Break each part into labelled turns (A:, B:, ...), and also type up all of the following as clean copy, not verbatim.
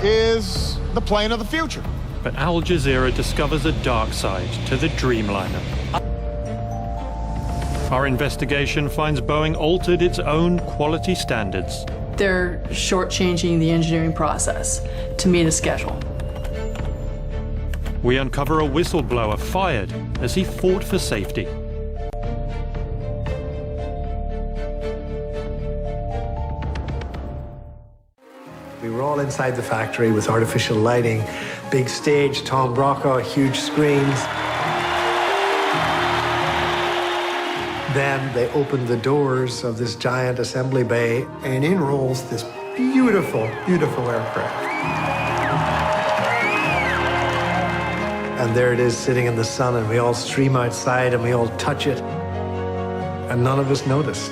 A: is the plane of the future.
B: But Al Jazeera discovers a dark side to the Dreamliner. Our investigation finds Boeing altered its own quality standards.
C: They're shortchanging the engineering process to meet a schedule.
B: We uncover a whistleblower fired as he fought for safety.
D: We were all inside the factory with artificial lighting, big stage, Tom Brokaw, huge screens. Then they opened the doors of this giant assembly bay, and in rolls this beautiful, beautiful aircraft. And there it is sitting in the sun, and we all stream outside and we all touch it. And none of us noticed.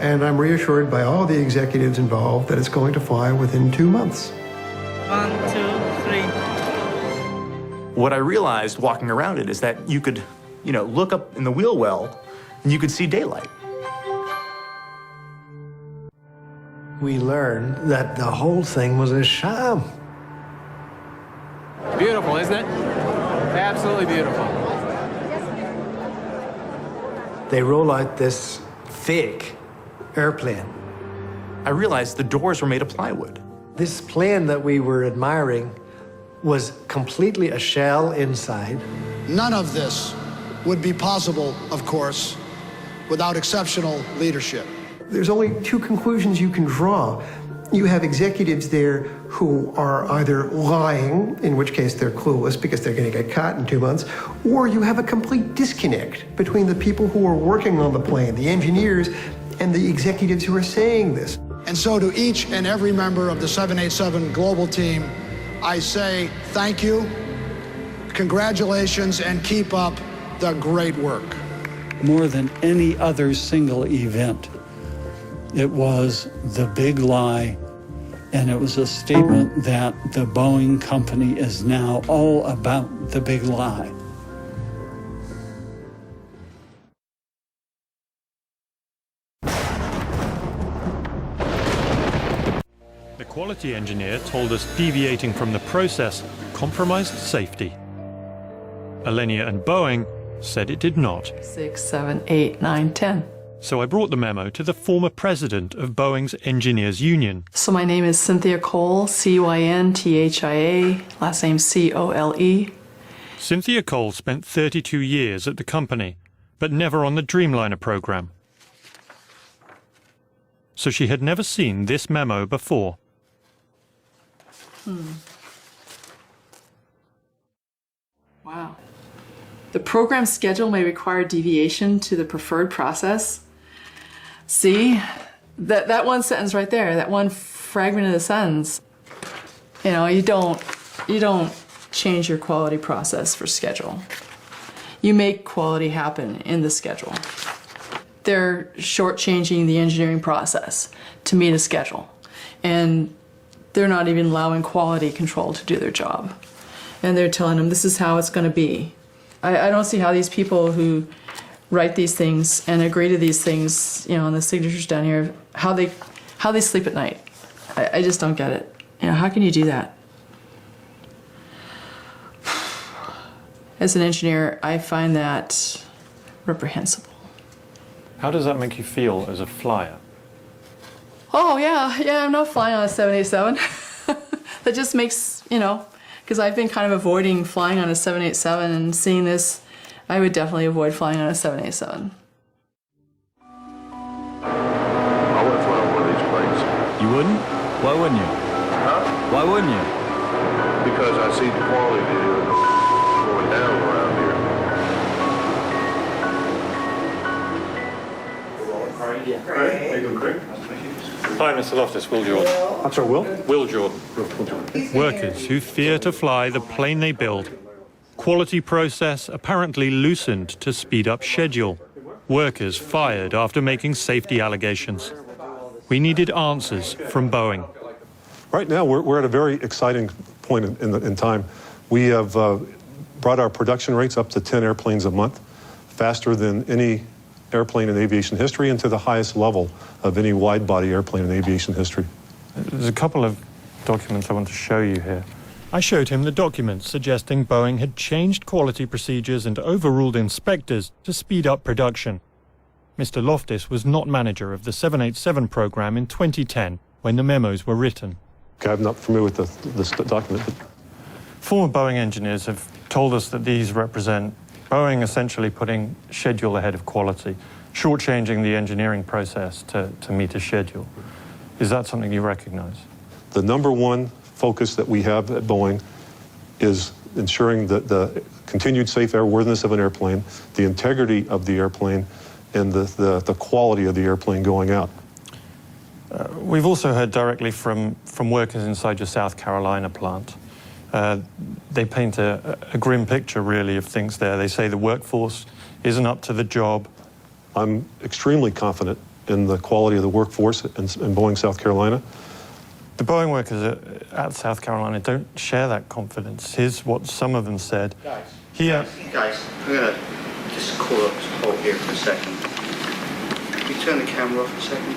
E: And I'm reassured by all the executives involved that it's going to fly within 2 months.
F: 1, 2, 3.
G: What I realized walking around it is that you could, look up in the wheel well and you could see daylight.
D: We learned that the whole thing was a sham.
H: Beautiful, isn't it? Absolutely beautiful.
D: They roll out this fake airplane.
G: I realized the doors were made of plywood.
D: This plane that we were admiring was completely a shell inside.
I: None of this would be possible, of course, without exceptional leadership.
E: There's only 2 conclusions you can draw. You have executives there who are either lying, in which case they're clueless because they're going to get caught in 2 months, or you have a complete disconnect between the people who are working on the plane, the engineers, and the executives who are saying this.
I: And so to each and every member of the 787 global team, I say thank you, congratulations, and keep up the great work.
J: More than any other single event, it was the big lie, and it was a statement that the Boeing company is now all about the big lie.
B: The quality engineer told us deviating from the process compromised safety. Alenia and Boeing said it did not.
C: 6, 7, 8, 9, 10.
B: So I brought the memo to the former president of Boeing's Engineers Union.
C: So my name is Cynthia Cole, C-Y-N-T-H-I-A, last name C-O-L-E.
B: Cynthia Cole spent 32 years at the company, but never on the Dreamliner program. So she had never seen this memo before.
C: Wow. The program schedule may require deviation to the preferred process. See, that one sentence right there, that one fragment of the sentence, you don't change your quality process for schedule. You make quality happen in the schedule. They're shortchanging the engineering process to meet a schedule, and they're not even allowing quality control to do their job. And they're telling them this is how it's going to be. I don't see how these people who write these things and agree to these things, on the signatures down here, how they sleep at night. I just don't get it. How can you do that? As an engineer, I find that reprehensible.
B: How does that make you feel as a flyer?
C: Oh, yeah, I'm not flying on a 787. That just makes, because I've been kind of avoiding flying on a 787, and seeing this, I would definitely avoid flying on a 787.
K: I wouldn't fly on one of these planes.
H: You wouldn't? Why wouldn't you?
K: Huh?
H: Why wouldn't you?
K: Because I see the quality going down around here.
B: Hi, Mr. Loftus, Will Jordan.
E: I'm sorry, Will?
B: Will Jordan. Workers who fear to fly the plane they build. Quality process apparently loosened to speed up schedule. Workers fired after making safety allegations. We needed answers from Boeing.
L: Right now, we're at a very exciting point in time. We have brought our production rates up to 10 airplanes a month, faster than any airplane in aviation history and to the highest level of any wide-body airplane in aviation history.
B: There's a couple of documents I want to show you here. I showed him the documents suggesting Boeing had changed quality procedures and overruled inspectors to speed up production. Mr. Loftus was not manager of the 787 program in 2010 when the memos were written.
L: I'm not familiar with this document. But...
B: Former Boeing engineers have told us that these represent Boeing essentially putting schedule ahead of quality, shortchanging the engineering process to meet a schedule. Is that something you recognize?
L: The number one focus that we have at Boeing is ensuring that the continued safe airworthiness of an airplane, the integrity of the airplane, and the quality of the airplane going out.
B: We've also heard directly from workers inside your South Carolina plant. They paint a grim picture, really, of things there. They say the workforce isn't up to the job.
L: I'm extremely confident in the quality of the workforce in Boeing, South Carolina.
B: The Boeing workers at South Carolina don't share that confidence. Here's what some of them said.
M: Guys,
B: Here.
M: I'm going to just call up hold here for a second. Can you turn the camera off for a second?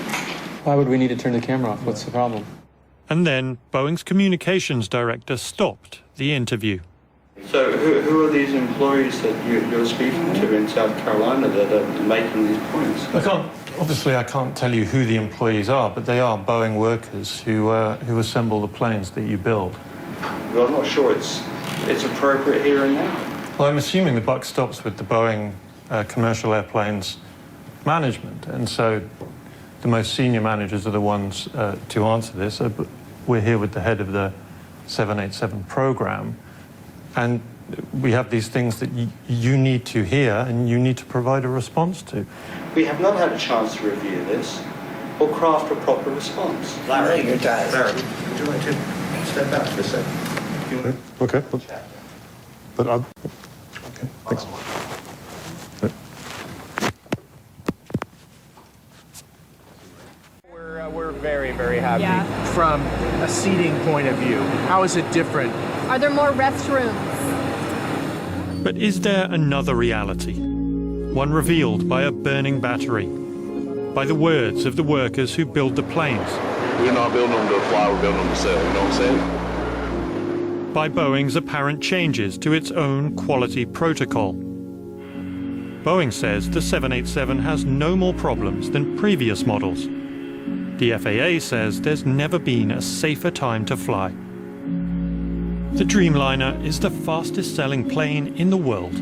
H: Why would we need to turn the camera off? What's the problem?
B: And then Boeing's communications director stopped the interview.
M: So who are these employees that you're speaking to in South Carolina that are making these points?
B: Obviously I can't tell you who the employees are, but they are Boeing workers who assemble the planes that you build.
M: Well, I'm not sure it's appropriate here and now.
B: Well, I'm assuming the buck stops with the Boeing commercial airplanes management, and so the most senior managers are the ones to answer this. We're here with the head of the 787 program, and we have these things that you need to hear and you need to provide a response to.
M: We have not had a chance to review this or craft a proper response. Larry, you're tired. Larry, would you like to step out for a second?
L: Okay. But I'll... Okay, thanks.
N: We're very, very happy.
O: Yeah.
N: From a seating point of view, how is it different?
O: Are there more restrooms?
B: But is there another reality? One revealed by a burning battery, by the words of the workers who build the planes.
K: We're not building them to fly, we're building them to sell, you know what I'm saying?
B: By Boeing's apparent changes to its own quality protocol. Boeing says the 787 has no more problems than previous models. The FAA says there's never been a safer time to fly. The Dreamliner is the fastest-selling plane in the world.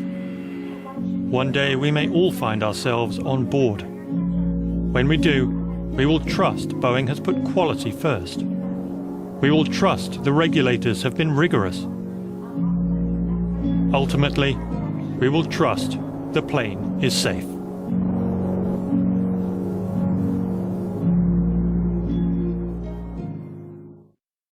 B: One day we may all find ourselves on board. When we do, we will trust Boeing has put quality first. We will trust the regulators have been rigorous. Ultimately, we will trust the plane is safe.